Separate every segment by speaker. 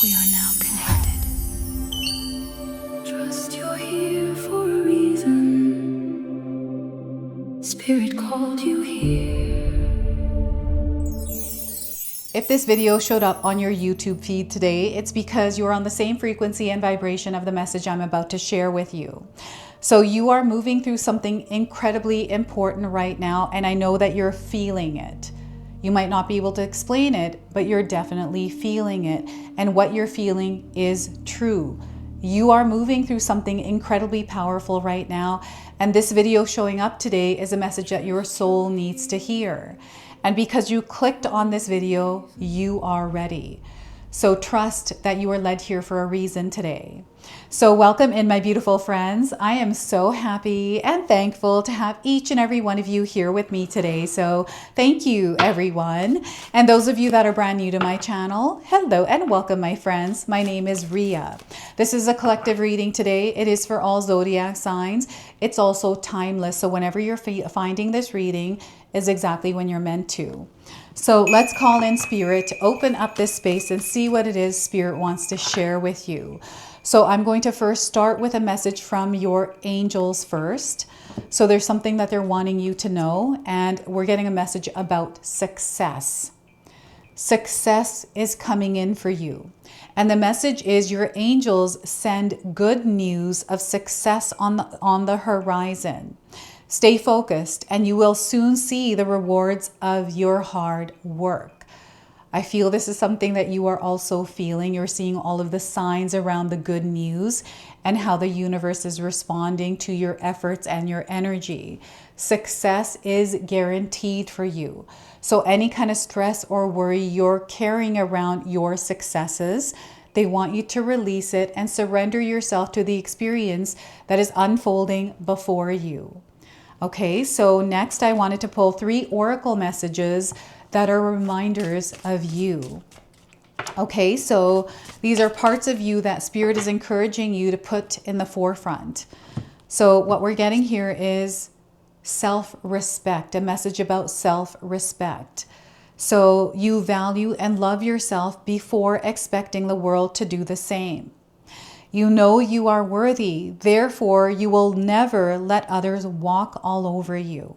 Speaker 1: We are now connected. Trust you're here for a reason. Spirit called you here.
Speaker 2: If this video showed up on your YouTube feed today, it's because you're on the same frequency and vibration of the message I'm about to share with you. So you are moving through something incredibly important right now, and I know that you're feeling it. You might not be able to explain it, but you're definitely feeling it. And what you're feeling is true. You are moving through something incredibly powerful right now. And this video showing up today is a message that your soul needs to hear. And because you clicked on this video, you are ready. So trust that you are led here for a reason today. So welcome in, my beautiful friends. I am so happy and thankful to have each and every one of you here with me today. So thank you, everyone. And those of you that are brand new to my channel, hello and welcome, my friends. My name is Ria. This is a collective reading today. It is for all zodiac signs. It's also timeless. So whenever you're finding this reading is exactly when you're meant to. So let's call in Spirit to open up this space and see what it is Spirit wants to share with you. So I'm going to first start with a message from your angels first. So there's something that they're wanting you to know, and we're getting a message about success. Success is coming in for you. And the message is your angels send good news of success on the horizon. Stay focused and you will soon see the rewards of your hard work. I feel this is something that you are also feeling. You're seeing all of the signs around the good news and how the universe is responding to your efforts and your energy. Success is guaranteed for you. So any kind of stress or worry you're carrying around your successes, they want you to release it and surrender yourself to the experience that is unfolding before you. Okay, so next I wanted to pull 3 oracle messages that are reminders of you. Okay, so these are parts of you that Spirit is encouraging you to put in the forefront. So what we're getting here is self-respect, a message about self-respect. So you value and love yourself before expecting the world to do the same. You know you are worthy, therefore you will never let others walk all over you.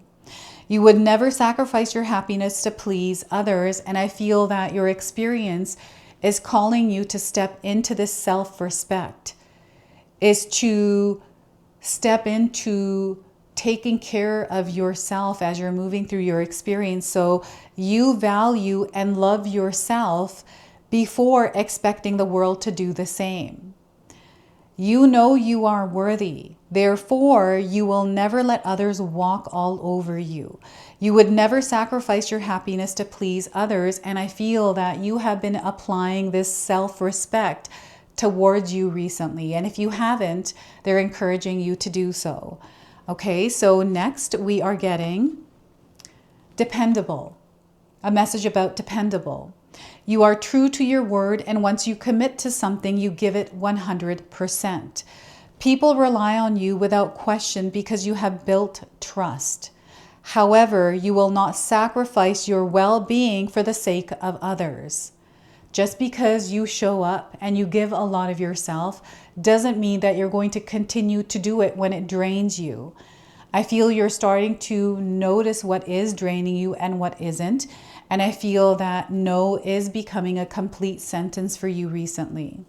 Speaker 2: You would never sacrifice your happiness to please others, and I feel that your experience is calling you to step into this self-respect, is to step into taking care of yourself as you're moving through your experience. So you value and love yourself before expecting the world to do the same. You know you are worthy. Therefore, you will never let others walk all over you. You would never sacrifice your happiness to please others. And I feel that you have been applying this self-respect towards you recently. And if you haven't, they're encouraging you to do so. Okay, so next we are getting dependable, a message about dependable. You are true to your word, and once you commit to something, you give it 100%. People rely on you without question because you have built trust. However, you will not sacrifice your well-being for the sake of others. Just because you show up and you give a lot of yourself doesn't mean that you're going to continue to do it when it drains you. I feel you're starting to notice what is draining you and what isn't. And I feel that no is becoming a complete sentence for you recently.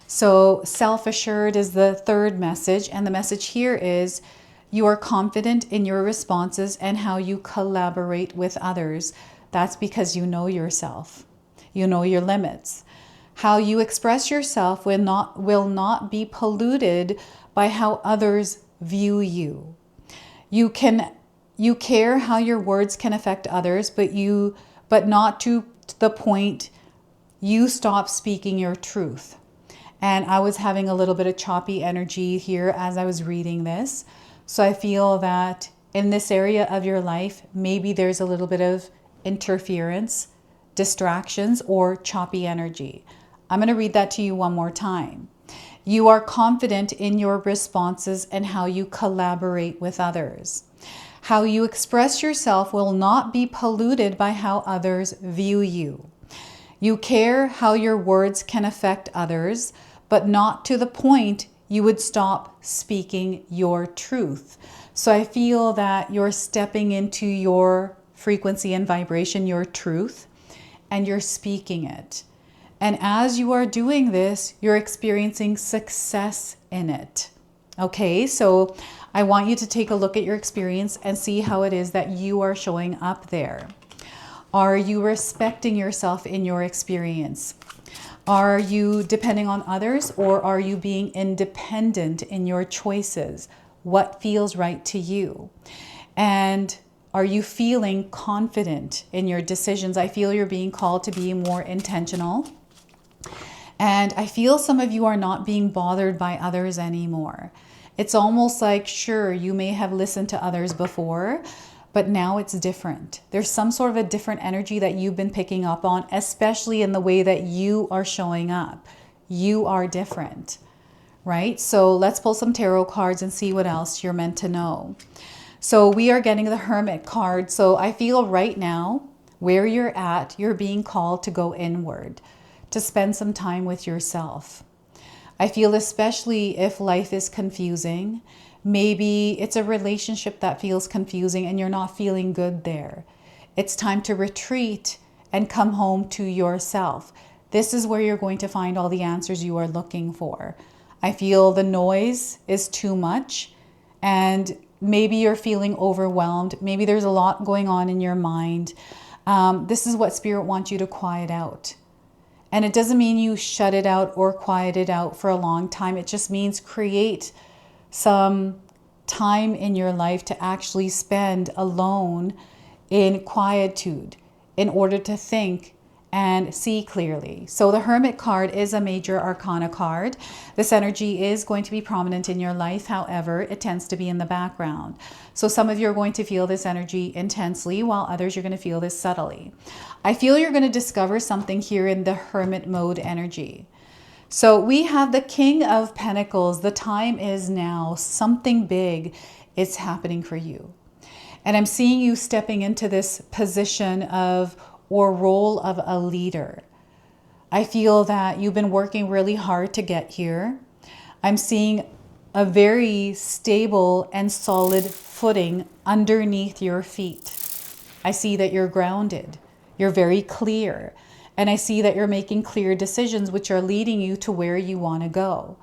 Speaker 2: So self-assured is the third message. And the message here is you are confident in your responses and how you collaborate with others. That's because you know yourself. You know your limits. How you express yourself will not be polluted by how others view you. You care how your words can affect others, but not to the point you stop speaking your truth. And I was having a little bit of choppy energy here as I was reading this. So I feel that in this area of your life, maybe there's a little bit of interference, distractions, or choppy energy. I'm going to read that to you one more time. You are confident in your responses and how you collaborate with others. How you express yourself will not be polluted by how others view you. You care how your words can affect others, but not to the point you would stop speaking your truth. So I feel that you're stepping into your frequency and vibration, your truth, and you're speaking it. And as you are doing this, you're experiencing success in it. Okay, so I want you to take a look at your experience and see how it is that you are showing up there. Are you respecting yourself in your experience? Are you depending on others, or are you being independent in your choices? What feels right to you? And are you feeling confident in your decisions? I feel you're being called to be more intentional. And I feel some of you are not being bothered by others anymore. It's almost like, sure, you may have listened to others before, but now it's different. There's some sort of a different energy that you've been picking up on, especially in the way that you are showing up. You are different, right? So let's pull some tarot cards and see what else you're meant to know. So we are getting the Hermit card. So I feel right now, where you're at, you're being called to go inward, to spend some time with yourself. I feel especially if life is confusing, maybe it's a relationship that feels confusing and you're not feeling good there. It's time to retreat and come home to yourself. This is where you're going to find all the answers you are looking for. I feel the noise is too much, and maybe you're feeling overwhelmed. Maybe there's a lot going on in your mind. This is what Spirit wants you to quiet out. And it doesn't mean you shut it out or quiet it out for a long time. It just means create some time in your life to actually spend alone in quietude in order to think and see clearly. So the Hermit card is a major arcana card. This energy is going to be prominent in your life. However, it tends to be in the background. So some of you are going to feel this energy intensely, while others you're going to feel this subtly. I feel you're going to discover something here in the Hermit mode energy. So we have the King of Pentacles. The time is now. Something big is happening for you. And I'm seeing you stepping into this position of or role of a leader. I feel that you've been working really hard to get here. I'm seeing a very stable and solid footing underneath your feet. I see that you're grounded. You're very clear. And I see that you're making clear decisions which are leading you to where you want to go.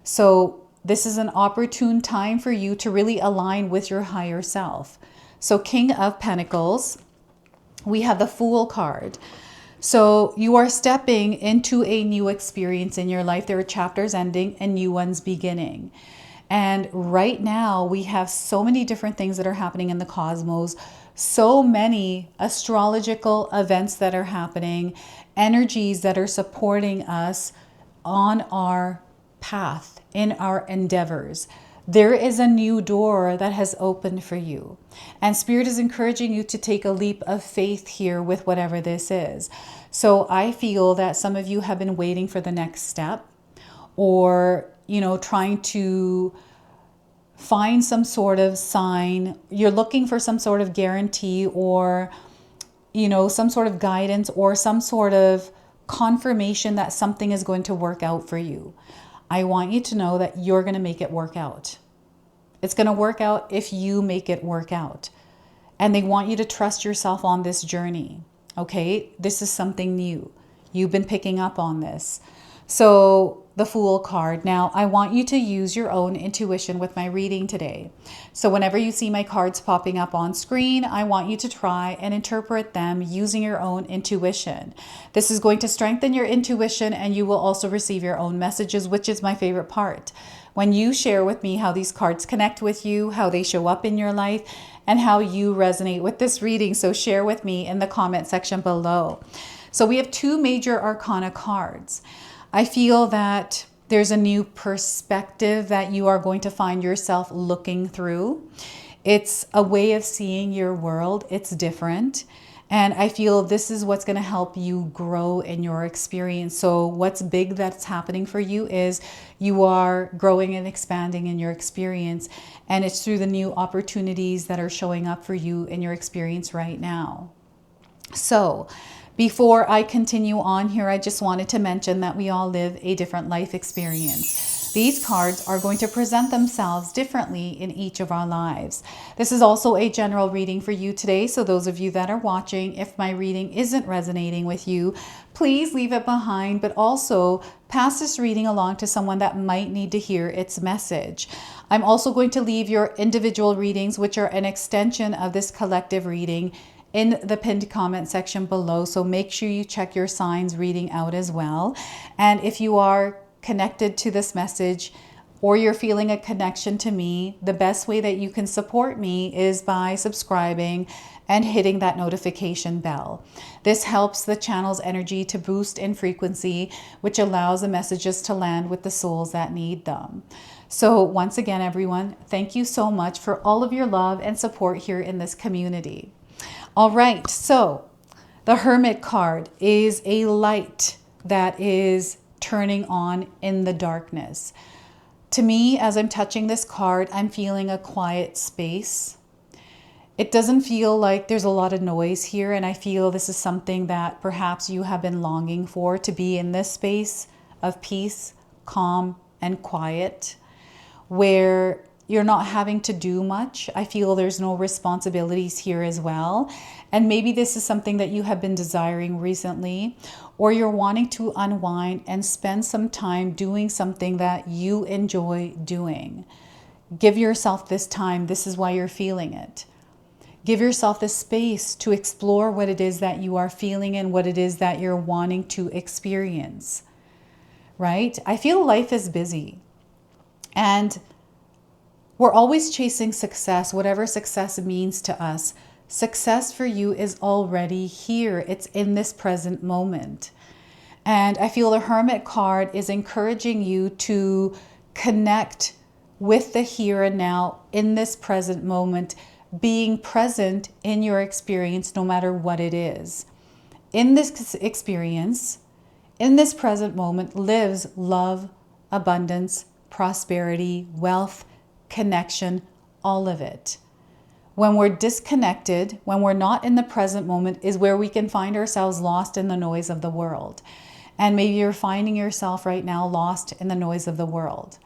Speaker 2: So this is an opportune time for you to really align with your higher self. So King of Pentacles, we have the Fool card. So you are stepping into a new experience in your life. There are chapters ending and new ones beginning. And right now we have so many different things that are happening in the cosmos, so many astrological events that are happening, energies that are supporting us on our path, in our endeavors. There is a new door that has opened for you. And Spirit is encouraging you to take a leap of faith here with whatever this is. So I feel that some of you have been waiting for the next step, or, trying to find some sort of sign. You're looking for some sort of guarantee, or, some sort of guidance, or some sort of confirmation that something is going to work out for you. I want you to know that you're going to make it work out. It's going to work out if you make it work out. And they want you to trust yourself on this journey. Okay? This is something new. You've been picking up on this. So the Fool card. Now, I want you to use your own intuition with my reading today. So whenever you see my cards popping up on screen, I want you to try and interpret them using your own intuition. This is going to strengthen your intuition, and you will also receive your own messages, which is my favorite part. When you share with me how these cards connect with you, how they show up in your life, and how you resonate with this reading. So share with me in the comment section below. So we have two major arcana cards. I feel that there's a new perspective that you are going to find yourself looking through. It's a way of seeing your world. It's different. And I feel this is what's going to help you grow in your experience. So what's big that's happening for you is you are growing and expanding in your experience. And it's through the new opportunities that are showing up for you in your experience right now. So Before I continue on here, I just wanted to mention that we all live a different life experience. These cards are going to present themselves differently in each of our lives. This is also a general reading for you today. So those of you that are watching, if my reading isn't resonating with you, please leave it behind, but also pass this reading along to someone that might need to hear its message. I'm also going to leave your individual readings, which are an extension of this collective reading, in the pinned comment section below. So make sure you check your signs reading out as well. And if you are connected to this message or you're feeling a connection to me, the best way that you can support me is by subscribing and hitting that notification bell. This helps the channel's energy to boost in frequency, which allows the messages to land with the souls that need them. So once again, everyone, thank you so much for all of your love and support here in this community. All right, so the Hermit card is a light that is turning on in the darkness. To me, as I'm touching this card, I'm feeling a quiet space. It doesn't feel like there's a lot of noise here, and I feel this is something that perhaps you have been longing for, to be in this space of peace, calm, and quiet, where you're not having to do much. I feel there's no responsibilities here as well. And maybe this is something that you have been desiring recently, or you're wanting to unwind and spend some time doing something that you enjoy doing. Give yourself this time. This is why you're feeling it. Give yourself the space to explore what it is that you are feeling and what it is that you're wanting to experience, right? I feel life is busy, and we're always chasing success, whatever success means to us. Success for you is already here. It's in this present moment. And I feel the Hermit card is encouraging you to connect with the here and now in this present moment, being present in your experience, no matter what it is. In this experience, in this present moment, lives love, abundance, prosperity, wealth, connection, all of it. When we're disconnected, when we're not in the present moment, is where we can find ourselves lost in the noise of the world. And maybe you're finding yourself right now lost in the noise of the world.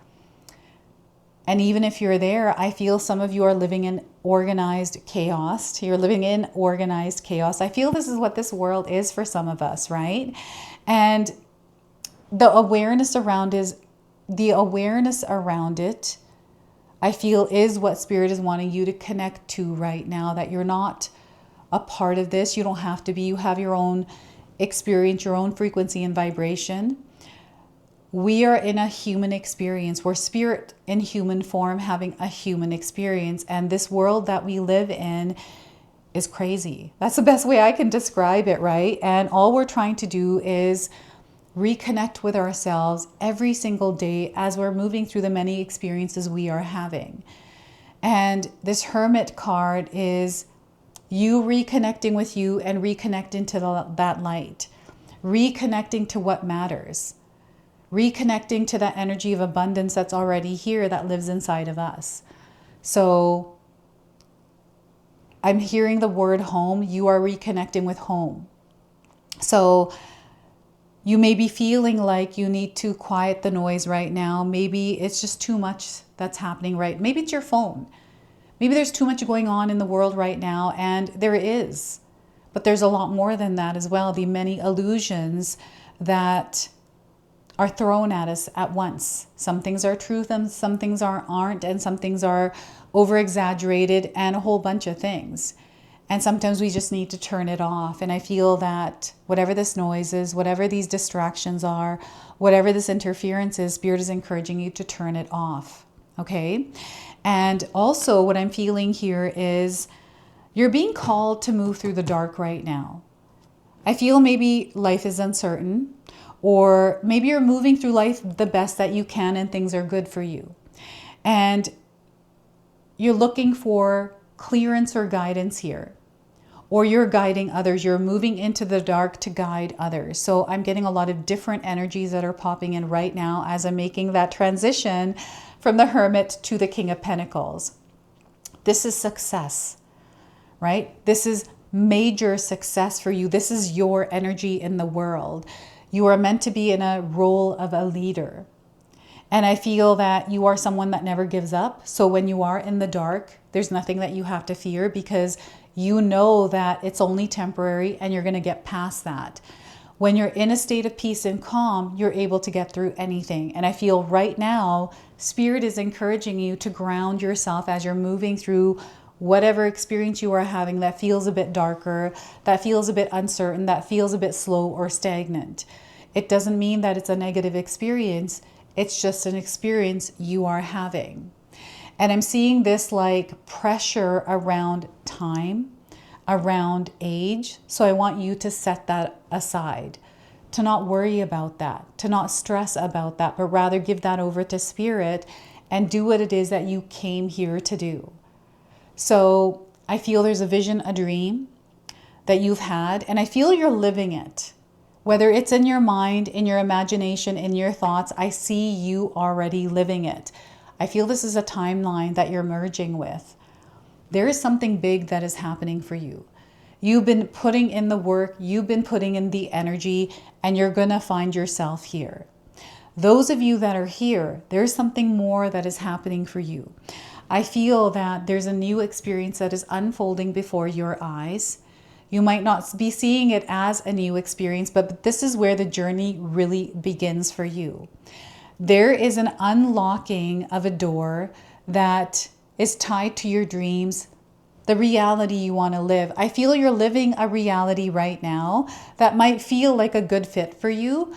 Speaker 2: And even if you're there, I feel some of you are living in organized chaos. You're living in organized chaos. I feel this is what this world is for some of us, right? And the awareness around it, I feel, is what Spirit is wanting you to connect to right now, that you're not a part of this. You don't have to be. You have your own experience, your own frequency and vibration. We are in a human experience. We're spirit in human form having a human experience. And this world that we live in is crazy. That's the best way I can describe it, right? And all we're trying to do is reconnect with ourselves every single day as we're moving through the many experiences we are having. And this Hermit card is you reconnecting with you and reconnecting to that light, reconnecting to what matters, reconnecting to that energy of abundance that's already here, that lives inside of us. So I'm hearing the word home. You are reconnecting with home. So you may be feeling like you need to quiet the noise right now. Maybe it's just too much that's happening, right? Maybe it's your phone. Maybe there's too much going on in the world right now, and there is. But there's a lot more than that as well. The many illusions that are thrown at us at once. Some things are truth and some things aren't, and some things are over-exaggerated, and a whole bunch of things. And sometimes we just need to turn it off. And I feel that whatever this noise is, whatever these distractions are, whatever this interference is, Spirit is encouraging you to turn it off. Okay? And also what I'm feeling here is you're being called to move through the dark right now. I feel maybe life is uncertain, or maybe you're moving through life the best that you can and things are good for you. And you're looking for clearance or guidance here. Or you're guiding others. You're moving into the dark to guide others. So I'm getting a lot of different energies that are popping in right now as I'm making that transition from the Hermit to the King of Pentacles. This is success, right? This is major success for you. This is your energy in the world. You are meant to be in a role of a leader. And I feel that you are someone that never gives up. So when you are in the dark, there's nothing that you have to fear, because you know that it's only temporary and you're going to get past that. When you're in a state of peace and calm, you're able to get through anything. And I feel right now, Spirit is encouraging you to ground yourself as you're moving through whatever experience you are having that feels a bit darker, that feels a bit uncertain, that feels a bit slow or stagnant. It doesn't mean that it's a negative experience. It's just an experience you are having. And I'm seeing this like pressure around time, around age. So I want you to set that aside, to not worry about that, to not stress about that, but rather give that over to Spirit and do what it is that you came here to do. So I feel there's a vision, a dream that you've had, and I feel you're living it. Whether it's in your mind, in your imagination, in your thoughts, I see you already living it. I feel this is a timeline that you're merging with. There is something big that is happening for you. You've been putting in the work, you've been putting in the energy, and you're going to find yourself here. Those of you that are here, there's something more that is happening for you. I feel that there's a new experience that is unfolding before your eyes. You might not be seeing it as a new experience, but this is where the journey really begins for you. There is an unlocking of a door that is tied to your dreams, the reality you want to live. I feel you're living a reality right now that might feel like a good fit for you,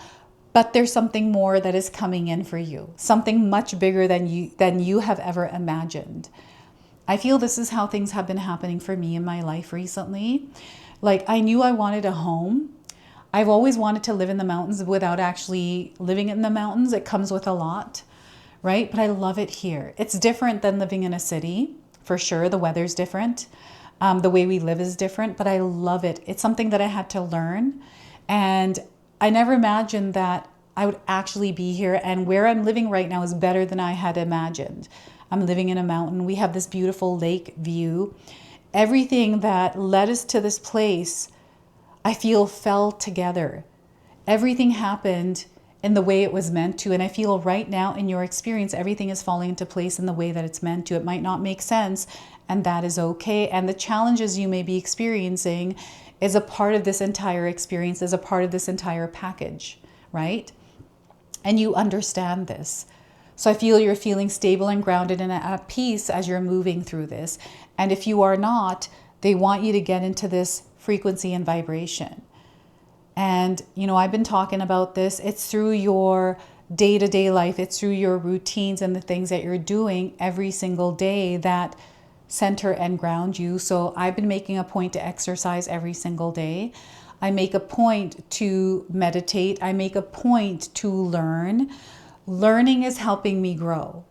Speaker 2: but there's something more that is coming in for you, something much bigger than you have ever imagined. I feel this is how things have been happening for me in my life recently. Like, I knew I wanted a home. I've always wanted to live in the mountains without actually living in the mountains. It comes with a lot, right? But I love it here. It's different than living in a city, for sure. The weather's different. The way we live is different, but I love it. It's something that I had to learn. And I never imagined that I would actually be here, and where I'm living right now is better than I had imagined. I'm living in a mountain. We have this beautiful lake view. Everything that led us to this place, I feel, fell together. Everything happened in the way it was meant to. And I feel right now in your experience, everything is falling into place in the way that it's meant to. It might not make sense, and that is okay. And the challenges you may be experiencing is a part of this entire experience, is a part of this entire package, right? And you understand this. So I feel you're feeling stable and grounded and at peace as you're moving through this. And if you are not, they want you to get into this frequency and vibration. And, you know, I've been talking about this. It's through your day-to-day life. It's through your routines and the things that you're doing every single day that center and ground you. So I've been making a point to exercise every single day. I make a point to meditate. I make a point to learn. Learning is helping me grow.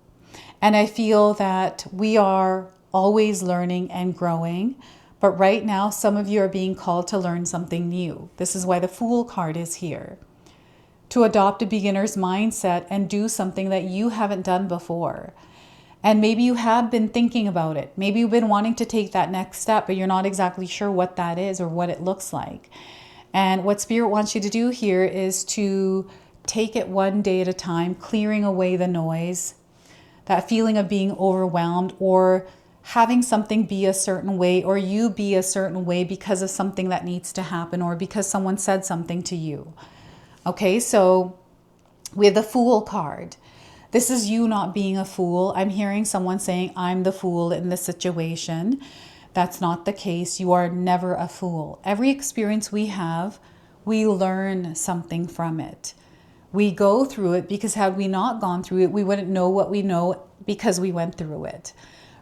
Speaker 2: And I feel that we are always learning and growing. But right now, some of you are being called to learn something new. This is why the Fool card is here. To adopt a beginner's mindset and do something that you haven't done before. And maybe you have been thinking about it. Maybe you've been wanting to take that next step, but you're not exactly sure what that is or what it looks like. And what Spirit wants you to do here is to take it one day at a time, clearing away the noise, that feeling of being overwhelmed or having something be a certain way or you be a certain way because of something that needs to happen or because someone said something to you. Okay, so we have the Fool card. This is you not being a fool. I'm hearing someone saying, I'm the fool in this situation. That's not the case. You are never a fool. Every experience we have, we learn something from it. We go through it because had we not gone through it, we wouldn't know what we know because we went through it,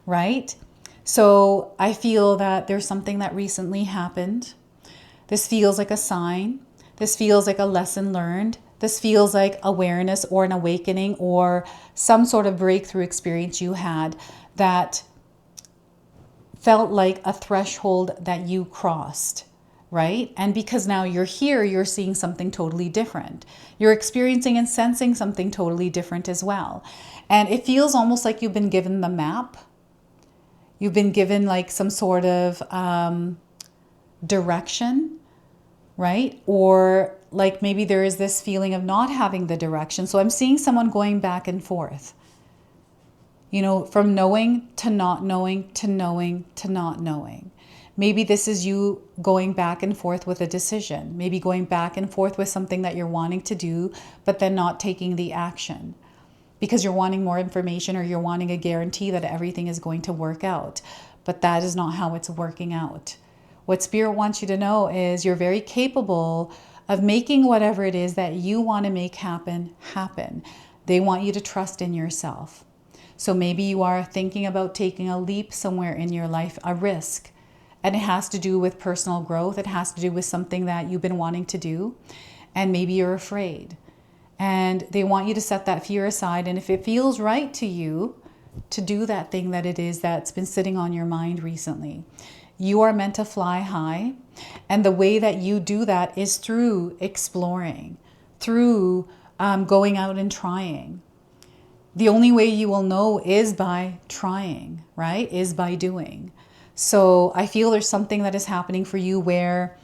Speaker 2: right? So I feel that there's something that recently happened. This feels like a sign. This feels like a lesson learned. This feels like awareness or an awakening or some sort of breakthrough experience you had that felt like a threshold that you crossed, right? And because now you're here, you're seeing something totally different. You're experiencing and sensing something totally different as well. And it feels almost like you've been given the map. You've been given like some sort of direction, right? Or like maybe there is this feeling of not having the direction. So I'm seeing someone going back and forth, you know, from knowing to not knowing to knowing to not knowing. Maybe this is you going back and forth with a decision, maybe going back and forth with something that you're wanting to do, but then not taking the action because you're wanting more information or you're wanting a guarantee that everything is going to work out. But that is not how it's working out. What Spirit wants you to know is you're very capable of making whatever it is that you want to make happen, happen. They want you to trust in yourself. So maybe you are thinking about taking a leap somewhere in your life, a risk. And it has to do with personal growth. It has to do with something that you've been wanting to do. And maybe you're afraid. And they want you to set that fear aside. And if it feels right to you to do that thing that it is that's been sitting on your mind recently, you are meant to fly high. And the way that you do that is through exploring, through going out and trying. The only way you will know is by trying, right? Is by doing. So I feel there's something that is happening for you where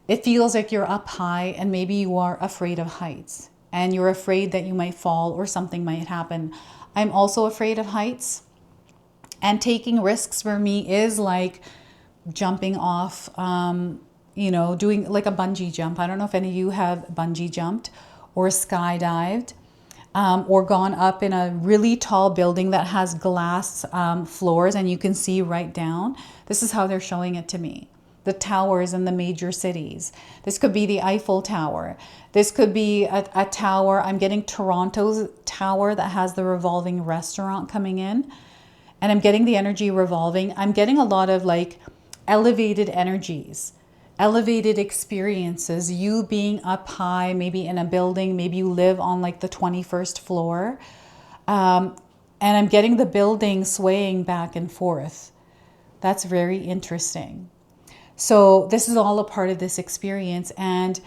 Speaker 2: it feels like you're up high and maybe you are afraid of heights and you're afraid that you might fall or something might happen. I'm also afraid of heights, and taking risks for me is like jumping off, you know, doing like a bungee jump. I don't know if any of you have bungee jumped or skydived. Or gone up in a really tall building that has glass floors and you can see right down. This is how they're showing it to me. The towers in the major cities. This could be the Eiffel Tower. This could be a tower. I'm getting Toronto's tower that has the revolving restaurant coming in. And I'm getting the energy revolving. I'm getting a lot of like elevated energies, elevated experiences, you being up high, maybe in a building, maybe you live on like the 21st floor. And I'm getting the building swaying back and forth. That's very interesting. So this is all a part of this experience. And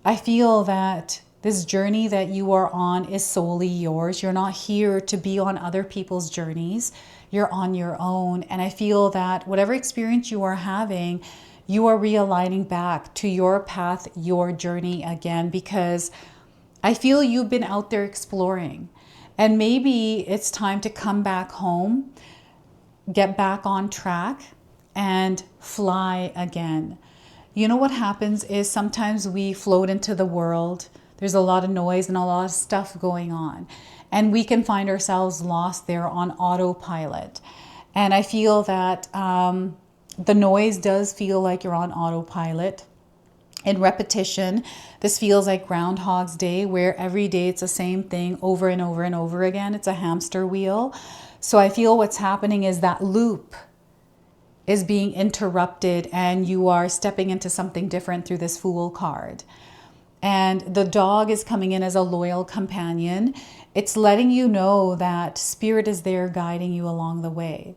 Speaker 2: I feel that this journey that you are on is solely yours. You're not here to be on other people's journeys. You're on your own. And I feel that whatever experience you are having, you are realigning back to your path, your journey again, because I feel you've been out there exploring and maybe it's time to come back home, get back on track and fly again. You know what happens is sometimes we float into the world. There's a lot of noise and a lot of stuff going on and we can find ourselves lost there on autopilot. And I feel that, the noise does feel like you're on autopilot. In repetition, this feels like Groundhog's Day, where every day it's the same thing over and over and over again. It's a hamster wheel. So I feel what's happening is that loop is being interrupted and you are stepping into something different through this Fool card. And the dog is coming in as a loyal companion. It's letting you know that Spirit is there guiding you along the way.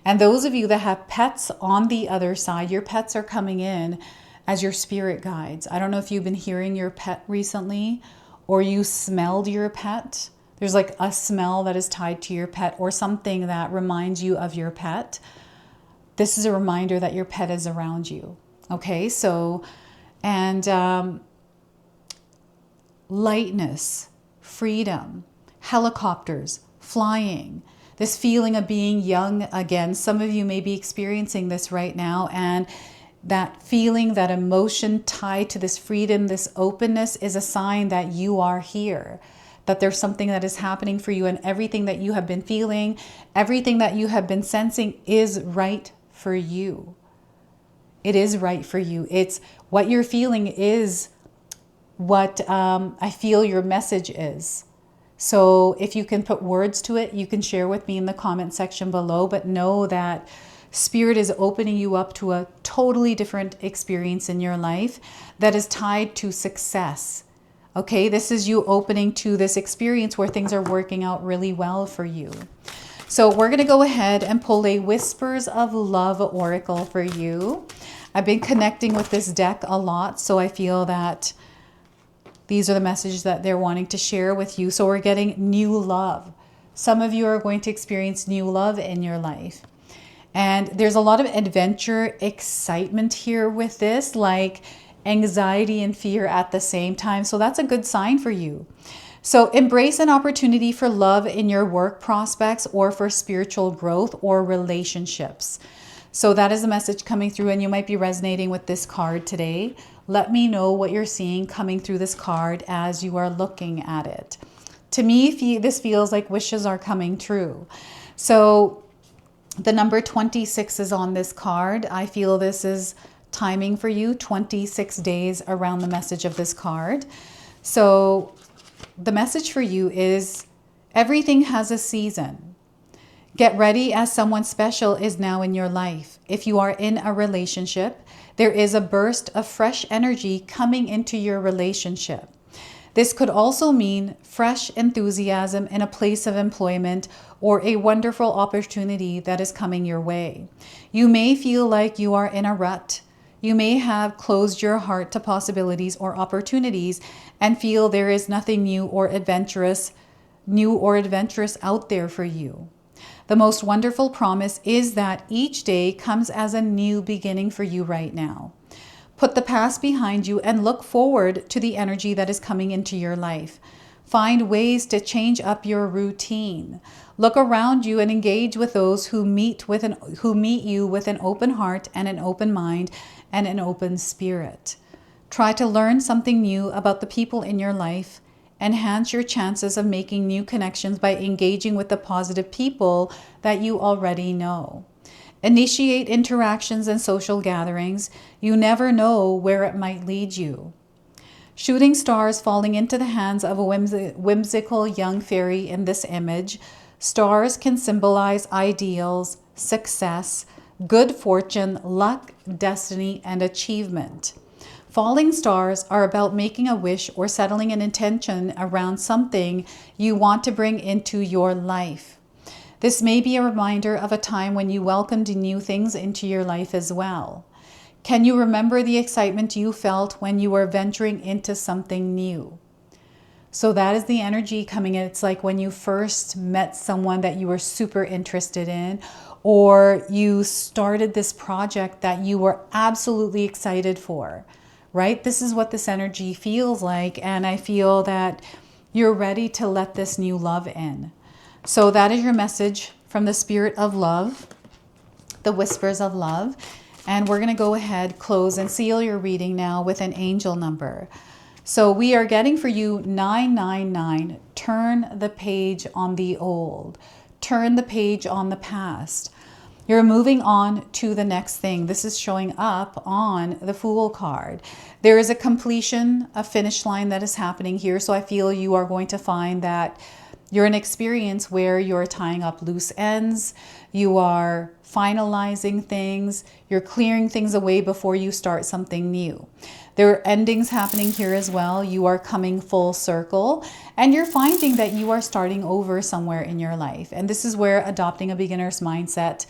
Speaker 2: And those of you that have pets on the other side, your pets are coming in as your spirit guides. I don't know if you've been hearing your pet recently or you smelled your pet. There's like a smell that is tied to your pet or something that reminds you of your pet. This is a reminder that your pet is around you. Okay, so, and lightness, freedom, helicopters, flying, this feeling of being young again. Some of you may be experiencing this right now, and that feeling, that emotion tied to this freedom, this openness is a sign that you are here, that there's something that is happening for you, and everything that you have been feeling, everything that you have been sensing is right for you. It is right for you. It's what you're feeling is what I feel your message is. So if you can put words to it, you can share with me in the comment section below, but know that Spirit is opening you up to a totally different experience in your life that is tied to success. Okay, this is you opening to this experience where things are working out really well for you. So we're going to go ahead and pull a Whispers of Love Oracle for you. I've been connecting with this deck a lot, so I feel that these are the messages that they're wanting to share with you. So we're getting new love. Some of you are going to experience new love in your life. And there's a lot of adventure, excitement here with this, like anxiety and fear at the same time. So that's a good sign for you. So embrace an opportunity for love in your work prospects or for spiritual growth or relationships. So that is a message coming through, and you might be resonating with this card today. Let me know what you're seeing coming through this card as you are looking at it. To me, this feels like wishes are coming true. So the number 26 is on this card. I feel this is timing for you, 26 days around the message of this card. So the message for you is everything has a season. Get ready, as someone special is now in your life. If you are in a relationship, there is a burst of fresh energy coming into your relationship. This could also mean fresh enthusiasm in a place of employment or a wonderful opportunity that is coming your way. You may feel like you are in a rut. You may have closed your heart to possibilities or opportunities and feel there is nothing new or adventurous out there for you. The most wonderful promise is that each day comes as a new beginning for you right now. Put the past behind you and look forward to the energy that is coming into your life. Find ways to change up your routine. Look around you and engage with those who meet you with an open heart and an open mind and an open spirit. Try to learn something new about the people in your life. Enhance your chances of making new connections by engaging with the positive people that you already know. Initiate interactions and social gatherings. You never know where it might lead you. Shooting stars falling into the hands of a whimsical young fairy in this image. Stars can symbolize ideals, success, good fortune, luck, destiny, and achievement. Falling stars are about making a wish or settling an intention around something you want to bring into your life. This may be a reminder of a time when you welcomed new things into your life as well. Can you remember the excitement you felt when you were venturing into something new? So that is the energy coming in. It's like when you first met someone that you were super interested in, or you started this project that you were absolutely excited for, right? This is what this energy feels like. And I feel that you're ready to let this new love in. So that is your message from the Spirit of Love, the Whispers of Love. And we're going to go ahead, close, and seal your reading now with an angel number. So we are getting for you 999. Turn the page on the old. Turn the page on the past. You're moving on to the next thing. This is showing up on the Fool card. There is a completion, a finish line that is happening here. So I feel you are going to find that you're in an experience where you're tying up loose ends, you are finalizing things, you're clearing things away before you start something new. There are endings happening here as well. You are coming full circle, and you're finding that you are starting over somewhere in your life. And this is where adopting a beginner's mindset,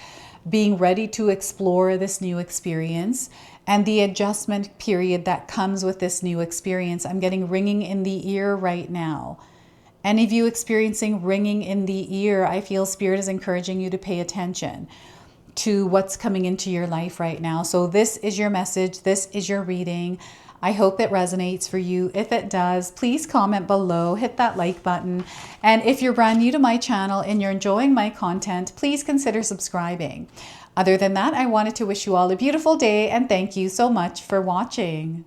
Speaker 2: being ready to explore this new experience, and the adjustment period that comes with this new experience. I'm getting ringing in the ear right now. Any of you experiencing ringing in the ear, I feel Spirit is encouraging you to pay attention to what's coming into your life right now. So this is your message. This is your reading. I hope it resonates for you. If it does, please comment below, hit that like button. And if you're brand new to my channel and you're enjoying my content, please consider subscribing. Other than that, I wanted to wish you all a beautiful day and thank you so much for watching.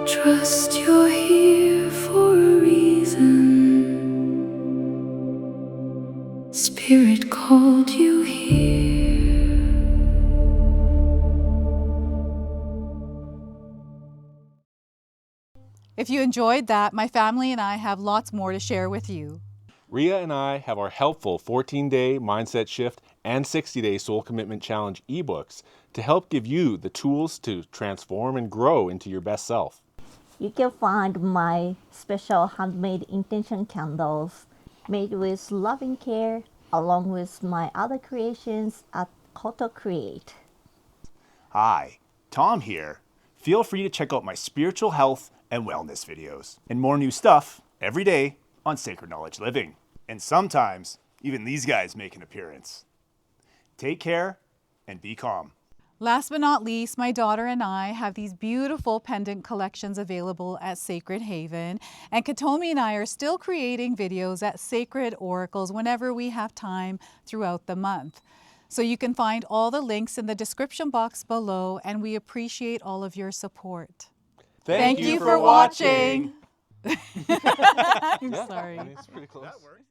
Speaker 1: Trust you're here for a reason. Spirit called you here.
Speaker 2: If you enjoyed that, my family and I have lots more to share with you.
Speaker 3: Rhea and I have our helpful 14-day mindset shift and 60-day soul commitment challenge ebooks to help give you the tools to transform and grow into your best self.
Speaker 4: You can find my special handmade intention candles made with loving care along with my other creations at Koto Create.
Speaker 5: Hi, Tom here. Feel free to check out my spiritual health and wellness videos and more new stuff every day on Sacred Knowledge Living. And sometimes even these guys make an appearance. Take care and be calm.
Speaker 2: Last but not least, my daughter and I have these beautiful pendant collections available at Sacred Haven. And Katomi and I are still creating videos at Sacred Oracles whenever we have time throughout the month. So you can find all the links in the description box below, and we appreciate all of your support.
Speaker 3: Thank
Speaker 2: you for watching. I'm sorry.
Speaker 3: It's pretty close.